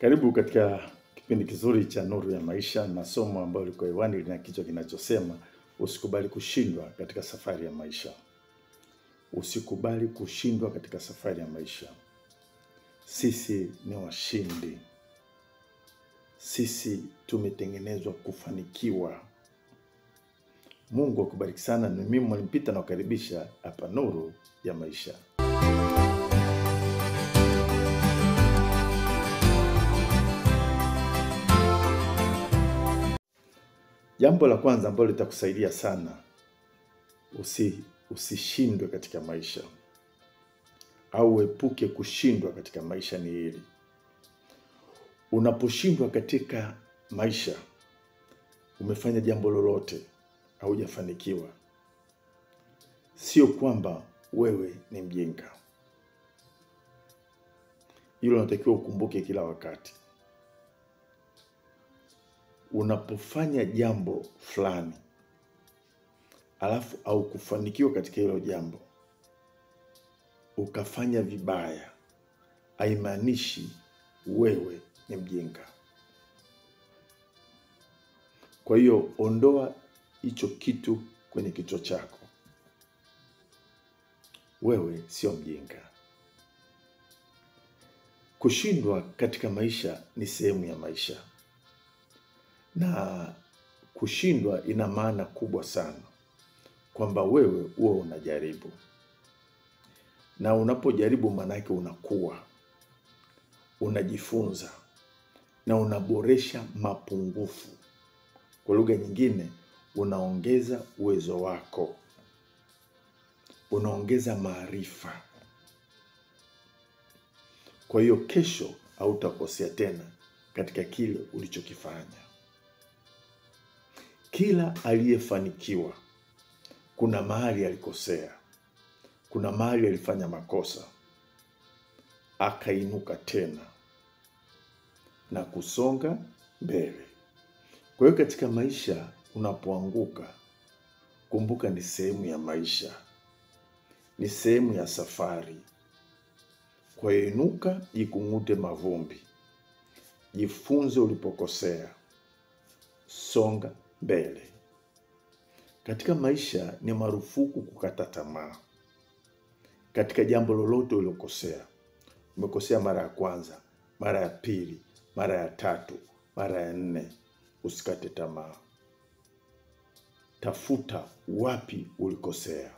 Karibu katika kipindi kizuri cha Nuru ya Maisha, na somo ambalo liko hewani lina kichwa kinachosema usikubali kushindwa katika safari ya maisha. Usikubali kushindwa katika safari ya maisha. Sisi ni washindi. Sisi tumetengenezwa kufanikiwa. Mungu akubariki sana. Ni mimi Mwalimu Peter nakukaribisha hapa Nuru ya Maisha. Jambo la kwanza ambalo litakusaidia sana usishindwe katika maisha au epuke kushindwa katika maisha ni hili. Unaposhindwa katika maisha, umefanya jambo lolote au hujafanikiwa, sio kwamba wewe ni mjinga. Hilo unatakiwa ukumbuke kila wakati. Unapofanya jambo fulani alafu au kufanikiwa katika hilo jambo ukafanya vibaya, haimaanishi wewe ni mjinga. Kwa hiyo ondoa hicho kitu kwenye kichwa chako. Wewe sio mjinga. Kushindwa katika maisha ni sehemu ya maisha. Na kushindwa ina maana kubwa sana, kwamba wewe huwa unajaribu. Na unapojaribu maana yake unakuwa, unajifunza na unaboresha mapungufu. Kwa lugha nyingine, unaongeza uwezo wako. Unaongeza maarifa. Kwa hiyo kesho hautakosea tena katika kile ulichokifanya. Kila aliyefanikiwa kuna mahali alikosea. Kuna mahali alifanya makosa, akainuka tena na kusonga mbele. Kwa hiyo katika maisha unapoanguka, kumbuka ni sehemu ya maisha. Ni sehemu ya safari. Kwa hiyo inuka, jikung'ute mavumbi. Jifunze ulipokosea. Songa mbele. Katika maisha ni marufuku kukata tamaa. Katika jambo lolote ulilokosea. Umekosea mara ya kwanza, mara ya pili, mara ya tatu, mara ya 4, usikate tamaa. Tafuta wapi ulikosea.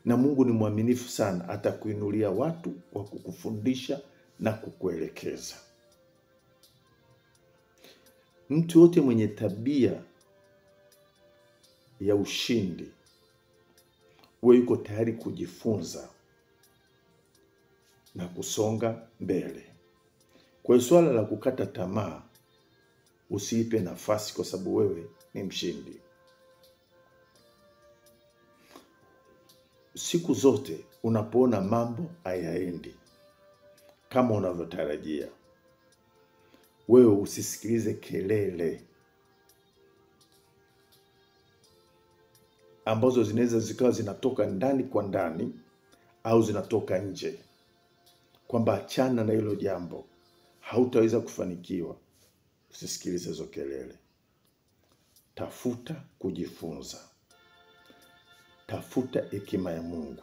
Na Mungu ni mwaminifu sana, atakuinulia watu wa kukufundisha na kukuelekeza. Mtu yote mwenye tabia ya ushindi, wewe yuko tayari kujifunza na kusonga mbele. Kwa hiyo swala la kukata tamaa usiipe nafasi, kwa sababu wewe ni mshindi. Siku zote unapoona mambo hayaendi kama unavyotarajia, wewe usisikilize kelele ambazo zinaweza zikawa zinatoka ndani kwa ndani au zinatoka nje, kwamba achana na hilo jambo, hautaweza kufanikiwa. Usisikilize hizo kelele. Tafuta kujifunza. Tafuta hekima ya Mungu.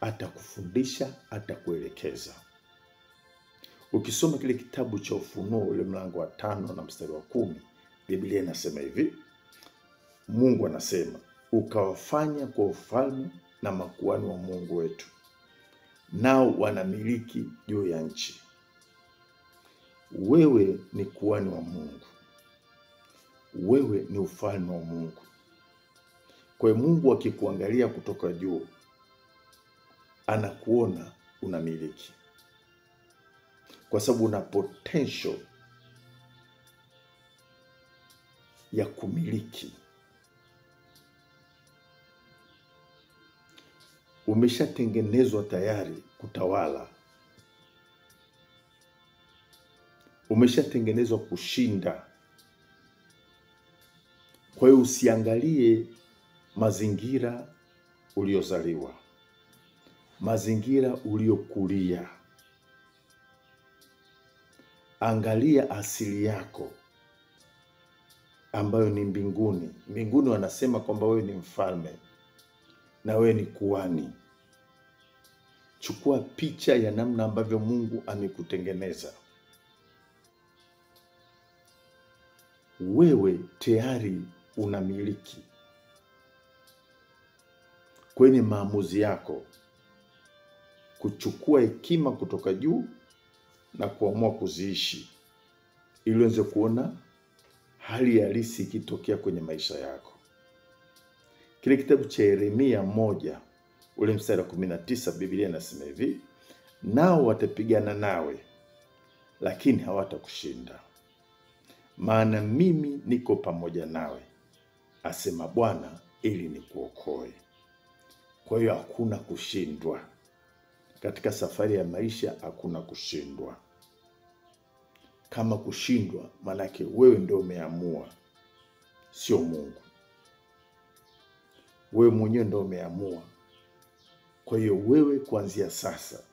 Atakufundisha, atakuelekeza. Ukisoma kile kitabu cha Ufunuo ule mlango wa 5 na mstari wa 10, Biblia inasema hivi. Mungu anasema, ukawafanya kwa ufalme na makuhani wa Mungu wetu, nao wanamiliki juu ya nchi. Wewe ni kuhani wa Mungu. Wewe ni ufalme wa Mungu. Kwa hiyo Mungu akikuangalia kutoka juu, anakuona unamiliki. Kwa sababu una potential ya kumiliki. Umeshatengenezwa tayari kutawala. Umeshatengenezwa kushinda. Kwa hiyo usiangalie mazingira uliozaliwa, mazingira uliokulia. Angalia asili yako ambayo ni mbinguni. Mbinguni wanasema kwamba wewe ni mfalme na wewe ni kuhani. Chukua picha ya namna ambavyo Mungu amekutengeneza. Wewe tayari unamiliki kwenye maamuzi yako kuchukua hekima kutoka juu na kuamua kuziishi, ili uweze kuona hali halisi ikitokea kwenye maisha yako. Kile kitabu cha Yeremia 1 ule mstari wa 19, Biblia inasema hivi: nao watapigana nawe, lakini hawatakushinda, maana mimi niko pamoja nawe, asema Bwana, ili nikuokoe. Kwa hiyo hakuna kushindwa katika safari ya maisha, hakuna kushindwa. Kama kushindwa, manake wewe ndio umeamua, sio Mungu. Wewe mwenyewe ndio umeamua. Kwa hiyo wewe kuanzia sasa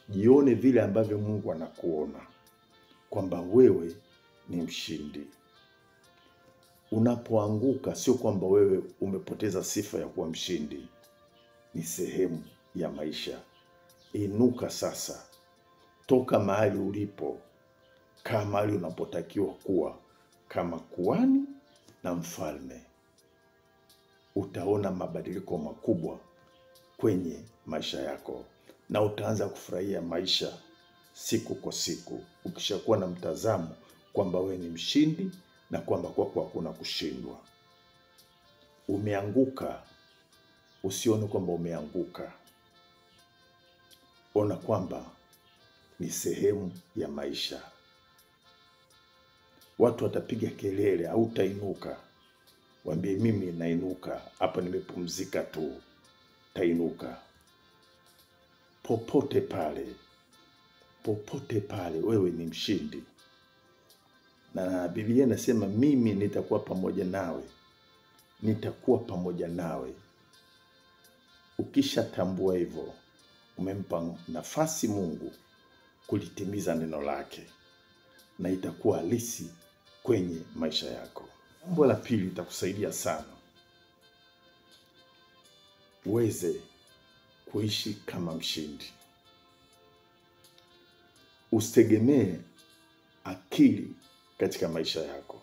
jione vile ambavyo Mungu anakuona, kwamba wewe ni mshindi. Unapoanguka sio kwamba wewe umepoteza sifa ya kuwa mshindi, ni sehemu ya maisha. Inuka sasa, toka mahali ulipo, kama mahali unapotakiwa kuwa, kama kuhani na mfalme. Utaona mabadiliko makubwa kwenye maisha yako, na utaanza kufurahia maisha siku kwa siku, ukishakuwa na mtazamo kwamba wewe ni mshindi na kwamba kwako hakuna kushindwa. Umeanguka, usione kwamba umeanguka. Ona kwamba ni sehemu ya maisha. Watu watapiga kelele, hautainuka. Waambie, mimi nainuka, hapa nimepumzika tu. Tainuka. Popote pale wewe ni mshindi. Na Biblia inasema mimi nitakuwa pamoja nawe. Nitakuwa pamoja nawe. Ukishatambua hivyo, umempa nafasi Mungu kulitimiza neno lake, na itakuwa halisi kwenye maisha yako. Jambo la pili litakusaidia sana uweze kuishi kama mshindi. Usitegemee akili katika maisha yako.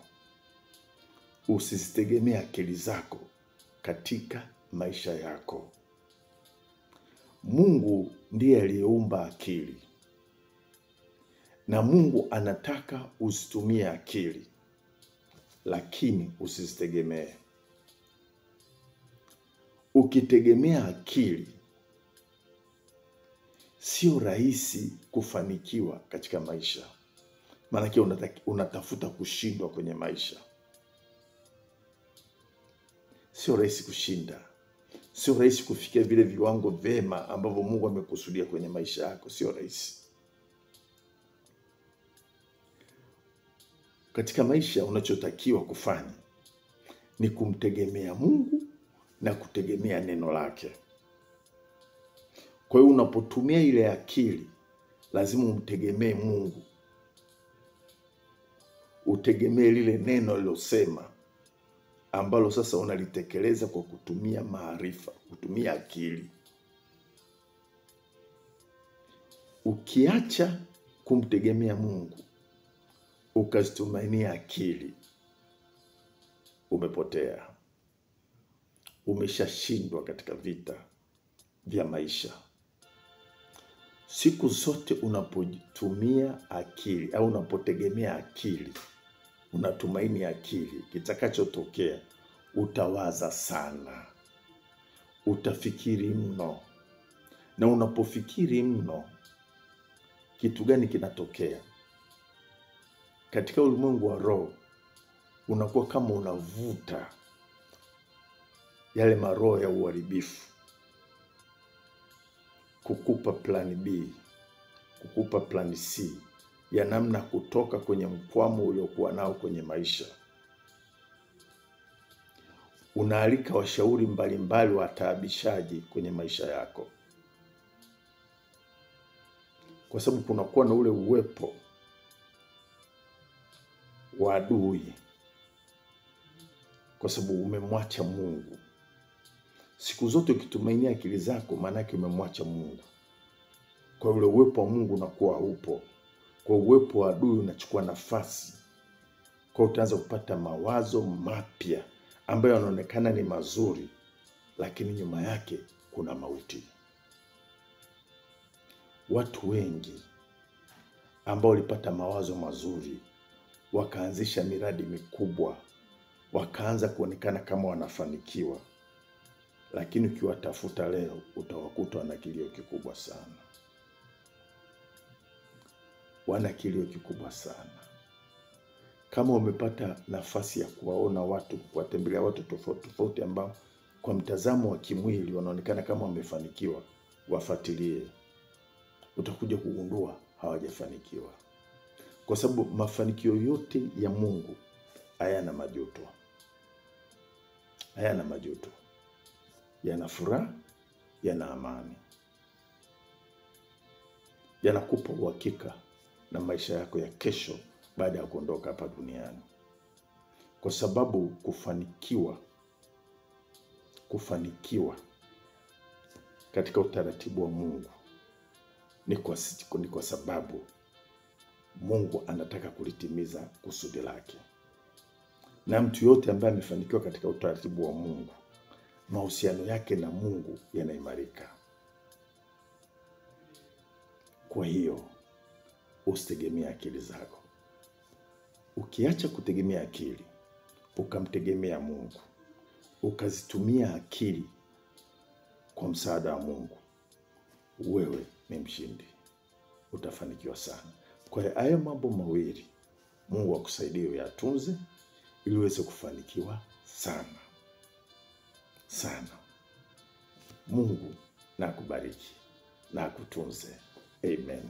Usizitegemee akili zako katika maisha yako. Mungu ndiye aliyeumba akili, na Mungu anataka usitumie akili, lakini usizitegemee. Ukitegemea akili, sio rahisi kufanikiwa katika maisha. Maana unatafuta kushindwa kwenye maisha. Sio rahisi kushinda. Sio rahisi kufikia vile viwango vema ambavyo Mungu amekusudia kwenye maisha yako. Sio rahisi. Katika maisha unachotakiwa kufanya ni kumtegemea Mungu na kutegemea neno lake. Kwa hiyo unapotumia ile akili, lazima umtegemee Mungu. Utegemee lile neno alilosema, ambalo sasa unalitekeleza kwa kutumia maarifa, kutumia akili. Ukiacha kumtegemea Mungu, ukazitumainia akili, umepotea. Umeshashindwa katika vita vya maisha. Siku zote unapotumia akili au unapotegemea akili, unatumaini akili, kitakachotokea utawaza sana, utafikiri mno. Na unapofikiri mno, kitu gani kinatokea? Katika ulimwengu wa roho, unakuwa kama unavuta yale maroho ya uharibifu, kukupa plan B, kukupa plan C, ya namna kutoka kwenye mkwamo uliokuwa nao kwenye maisha. Unaalika washauri mbalimbali wataabishaji kwenye maisha yako, kwa sababu kunakuwa na ule uwepo wa adui, kwa sababu umemwacha Mungu. Siku zote ukitumainia akili zako, maana yake umemwacha Mungu. Kwa ule uwepo wa Mungu unakuwa haupo, kwa uwepo wa adui unachukua nafasi. Kwa utaanza kupata mawazo mapya ambayo yanaonekana ni mazuri, lakini nyuma yake kuna mauti. Watu wengi ambao walipata mawazo mazuri, wakaanzisha miradi mikubwa, wakaanza kuonekana kama wanafanikiwa, lakini ukiwatafuta leo utawakuta wana kilio kikubwa sana. Wana kilio kikubwa sana. Kama umepata nafasi ya kuwaona watu, kuwatembelea watu tofauti tofauti ambao kwa mtazamo wa kimwili wanaonekana kama wamefanikiwa, wafuatilie. Utakuja kugundua hawajafanikiwa. Kwa sababu mafanikio yote ya Mungu hayana majuto. Hayana majuto. Yana furaha, yana amani. Yanakupa uhakika na maisha yako ya kesho baada ya kuondoka hapa duniani. Kwa sababu kufanikiwa katika utaratibu wa Mungu ni kwa sababu Mungu anataka kulitimiza kusudi lake. Na mtu yote ambaye amefanikiwa katika utaratibu wa Mungu, mahusiano yake na Mungu yanaimarika. Kwa hiyo usitegemea akili zako. Ukiacha kutegemea akili, ukamtegemea Mungu, ukazitumia akili kwa msaada wa Mungu, wewe ni mshindi. Utafanikiwa sana. Kwa hiyo haya mambo mawili Mungu akusaidie uyatunze ili uweze kufanikiwa sana. Sana. Mungu na akubariki na akutunze. Amen.